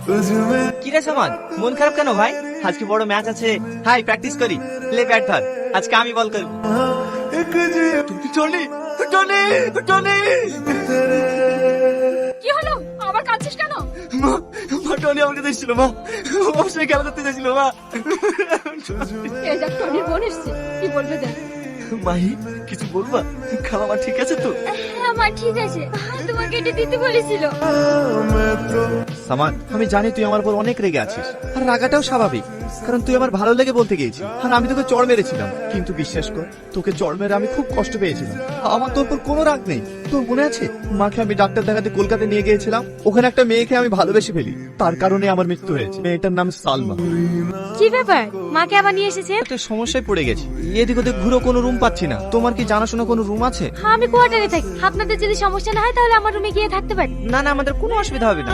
কি রে সামান, মন খারাপ কেন ভাই? আজকে বড় ম্যাচ আছে, হাই প্র্যাকটিস করি। লে ব্যাট ধর, আজকে আমি বল করব। টনি টনি টনি, কি হলো? আবার কাঁদছিস কেন? মা মা, টনি আমাকে দেখছিল মা, ওর সঙ্গে খেলা করতে চাইছিল মা। এই দেখ, টনির বোন এসছে, কি বলবে দেখ। মাহি, কিছু বলবা? খালা মা ঠিক আছে তো? হ্যাঁ মা ঠিক আছে, তোমাকে এটা দিতে বলেছিল। সামান, আমি জানি তুই আমার উপর অনেক রেগে আছিস, আর রাগাটাও স্বাভাবিক, কারণ তুই আমার ভালো লেগে বলতে গিয়েছিস, আর আমি তোকে চড় মেরেছিলাম। কিন্তু বিশ্বাস কর, তোকে চড় মেরে আমি খুব কষ্ট পেয়েছিলাম। আমার তোর উপর কোনো রাগ নেই। তোর মনে আছে, মাকে আমি ডাক্তার দেখাতে কলকাতা নিয়ে গিয়েছিলাম, ওখানে একটা মেয়েকে আমি ভালোবেসে ফেলি, তার কারণে আমার মৃত্যু হয়েছে। মেয়েটার নাম সালমা। কি ব্যাপার, মাকে আবার নিয়ে এসেছে? একটা সমস্যায় পড়ে গেছি, এদিক ওদিক ঘুরো, কোনো রুম পাচ্ছি না। তোমার কি জানাশোনা কোনো রুম আছে? আমি কোয়ার্টারে থাকি, আপনাদের যদি সমস্যা না হয় তাহলে আমার রুমে গিয়ে থাকতে পারি। না না, আমাদের কোনো অসুবিধা হবে না।